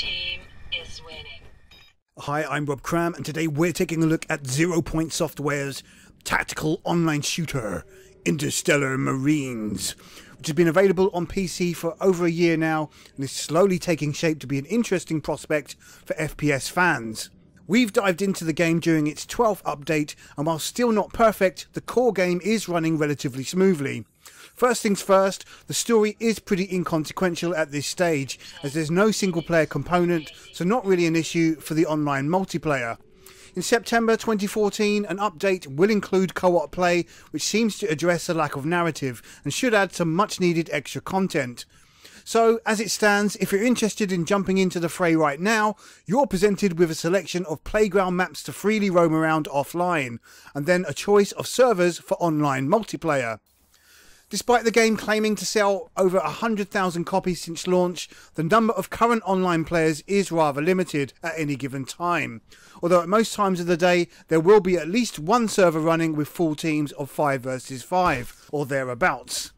team is winning. Hi, I'm Cram, and today we're taking a look at 0 Point Software's tactical online shooter, Interstellar Marines, which has been available on PC for over a year now and is slowly taking shape to be an interesting prospect for FPS fans. We've dived into the game during its 12th update, and while still not perfect, the core game is running relatively smoothly. First things first, the story is pretty inconsequential at this stage, as there's no single player component, so not really an issue for the online multiplayer. In September 2014, an update will include co-op play, which seems to address a lack of narrative and should add some much needed extra content. So, as it stands, if you're interested in jumping into the fray right now, you're presented with a selection of playground maps to freely roam around offline, and then a choice of servers for online multiplayer. Despite the game claiming to sell over 100,000 copies since launch, the number of current online players is rather limited at any given time, although at most times of the day there will be at least one server running with full teams of 5 versus 5, or thereabouts.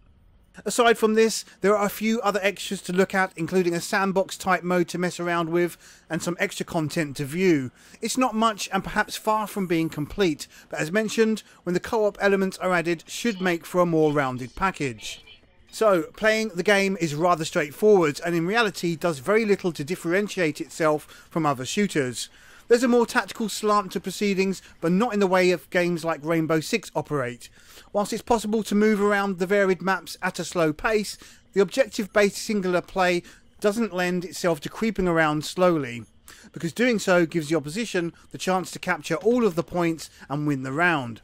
Aside from this, there are a few other extras to look at, including a sandbox type mode to mess around with and some extra content to view. It's not much and perhaps far from being complete, but as mentioned, when the co-op elements are added should make for a more rounded package. So, playing the game is rather straightforward and in reality does very little to differentiate itself from other shooters. There's a more tactical slant to proceedings, but not in the way of games like Rainbow Six operate. Whilst it's possible to move around the varied maps at a slow pace, the objective-based singular play doesn't lend itself to creeping around slowly, because doing so gives the opposition the chance to capture all of the points and win the round.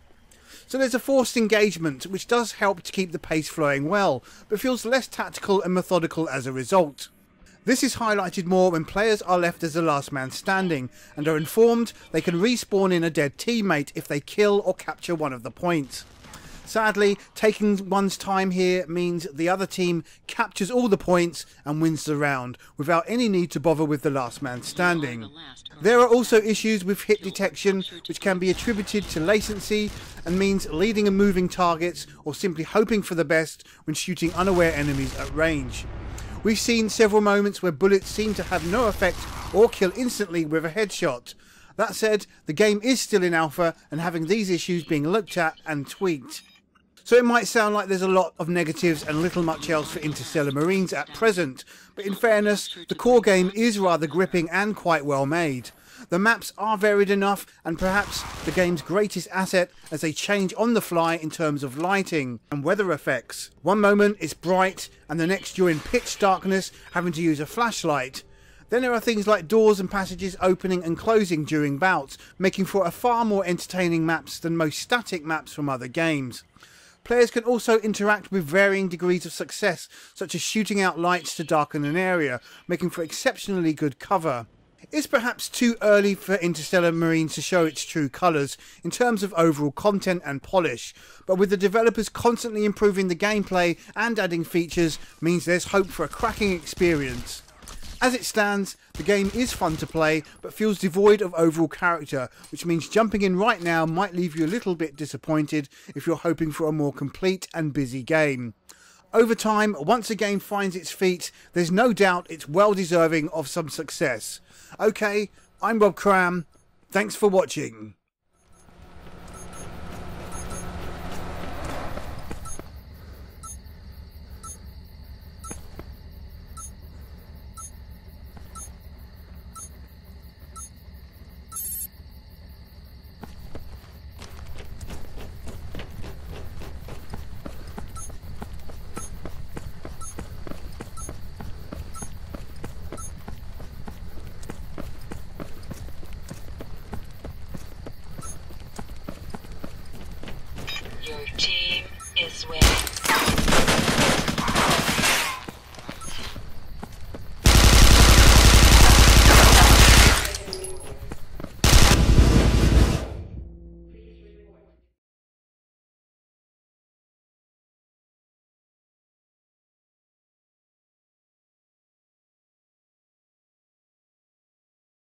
So there's a forced engagement, which does help to keep the pace flowing well, but feels less tactical and methodical as a result. This is highlighted more when players are left as the last man standing and are informed they can respawn in a dead teammate if they kill or capture one of the points. Sadly, taking one's time here means the other team captures all the points and wins the round without any need to bother with the last man standing. There are also issues with hit detection, which can be attributed to latency and means leading and moving targets or simply hoping for the best when shooting unaware enemies at range. We've seen several moments where bullets seem to have no effect or kill instantly with a headshot. That said, the game is still in alpha and having these issues being looked at and tweaked. So it might sound like there's a lot of negatives and little much else for Interstellar Marines at present, but in fairness, the core game is rather gripping and quite well made. The maps are varied enough and perhaps the game's greatest asset as they change on the fly in terms of lighting and weather effects. One moment it's bright and the next you're in pitch darkness having to use a flashlight. Then there are things like doors and passages opening and closing during bouts, making for a far more entertaining maps than most static maps from other games. Players can also interact with varying degrees of success, such as shooting out lights to darken an area, making for exceptionally good cover. It's perhaps too early for Interstellar Marines to show its true colours in terms of overall content and polish, but with the developers constantly improving the gameplay and adding features means there's hope for a cracking experience. As it stands, the game is fun to play, but feels devoid of overall character, which means jumping in right now might leave you a little bit disappointed if you're hoping for a more complete and busy game. Over time, once a game finds its feet, there's no doubt it's well deserving of some success. Okay, I'm Cram. Thanks for watching. Your team is winning.